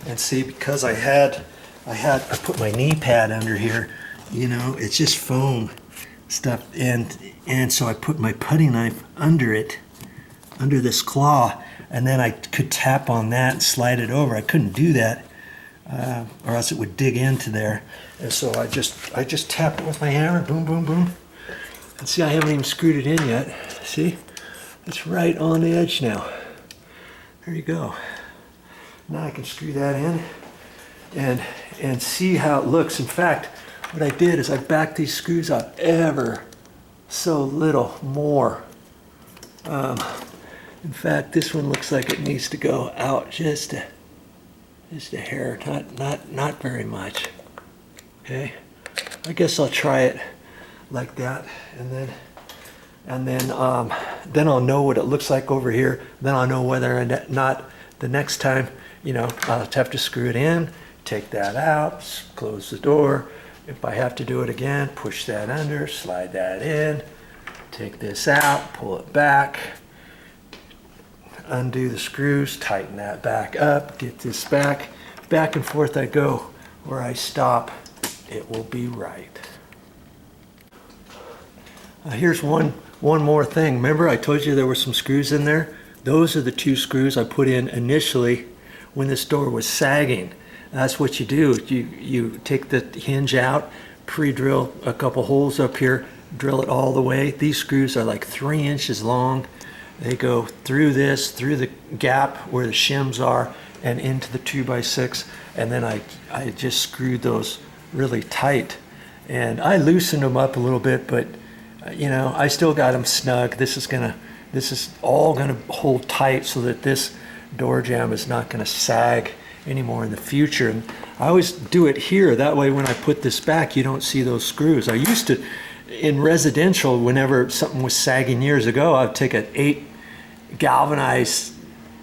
And see, because I put my knee pad under here, you know, it's just foam stuff, and so I put my putty knife under it, under this claw, and then I could tap on that and slide it over. I couldn't do that, or else it would dig into there. And so I just tapped it with my hammer, boom, boom, boom. And see, I haven't even screwed it in yet. See, it's right on the edge now. There you go. Now I can screw that in and see how it looks. In fact, what I did is I backed these screws up ever so little more. In fact, this one looks like it needs to go out just a hair, not very much. Okay, I guess I'll try it like that, and then I'll know what it looks like over here. Then I'll know whether or not the next time, you know, I'll have to screw it in, take that out, close the door. If I have to do it again, push that under, slide that in, take this out, pull it back, undo the screws, tighten that back up, get this back and forth I go. Where I stop, it will be right. Here's one more thing. Remember I told you there were some screws in there? Those are the 2 screws I put in initially when this door was sagging. That's what you do. You take the hinge out, pre-drill a couple holes up here, drill it all the way. These screws are like 3 inches long. They go through this, through the gap where the shims are, and into the 2x6. And then I just screwed those really tight. And I loosened them up a little bit, but you know, I still got them snug. This is all gonna hold tight so that this door jamb is not gonna sag anymore in the future. And I always do it here, that way when I put this back you don't see those screws. I used to, in residential, whenever something was sagging years ago, I'd take an 8 galvanized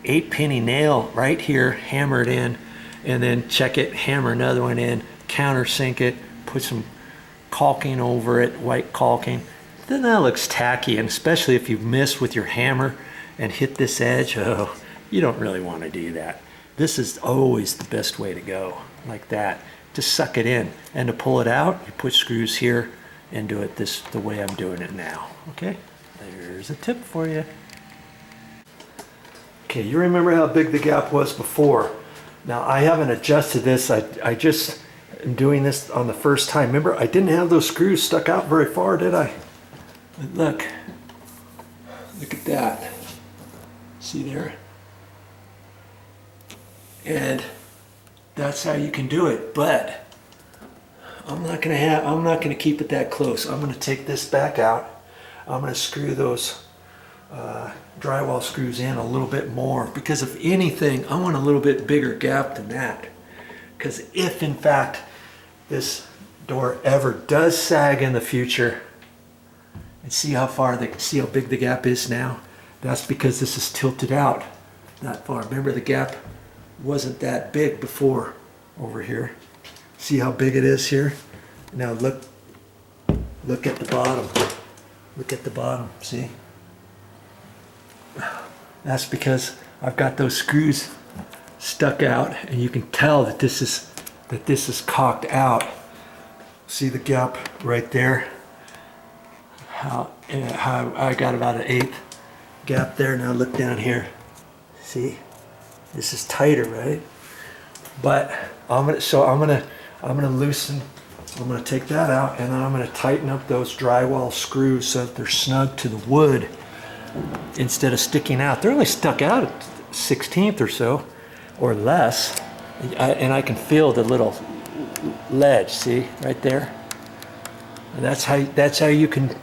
8-penny nail right here, hammer it in, and then check it, hammer another one in, countersink it, put some caulking over it, white caulking. Then that looks tacky, and especially if you miss with your hammer and hit this edge, oh, you don't really want to do that. This is always the best way to go, like that. Just suck it in, and to pull it out, you put screws here and do it the way I'm doing it now. Okay, there's a tip for you. Okay, you remember how big the gap was before. Now I haven't adjusted this. I just am doing this on the first time. Remember, I didn't have those screws stuck out very far, did I? But look at that. See there? And that's how you can do it, but I'm not gonna keep it that close. I'm gonna take this back out. I'm gonna screw those drywall screws in a little bit more, because if anything, I want a little bit bigger gap than that. Because if in fact this door ever does sag in the future, and see how big the gap is now, that's because this is tilted out that far. Remember, the gap wasn't that big before over here. See how big it is here? Now look at the bottom. Look at the bottom, see? That's because I've got those screws stuck out, and you can tell that this is cocked out. See the gap right there? How I got about an 1/8 gap there. Now look down here. See? This is tighter, right? But I'm gonna loosen. I'm gonna take that out, and then I'm gonna tighten up those drywall screws so that they're snug to the wood instead of sticking out. They're only stuck out at 1/16 or so, or less, and I can feel the little ledge. See right there? And that's how you can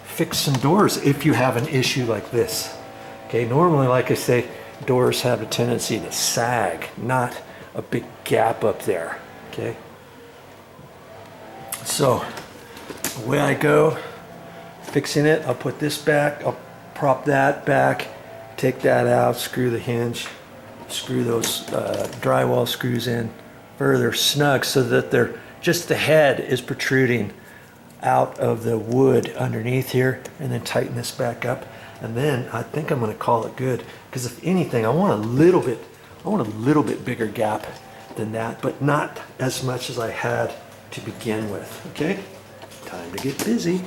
fix some doors if you have an issue like this. Okay, normally, like I say, doors have a tendency to sag, not a big gap up there. Okay, so the way I go fixing it, I'll put this back, I'll prop that back, take that out, screw the hinge, screw those drywall screws in further snug so that they're just the head is protruding out of the wood underneath here, and then tighten this back up, and then I think I'm going to call it good, because if anything, I want a little bit bigger gap than that, but not as much as I had to begin with, okay? Time to get busy.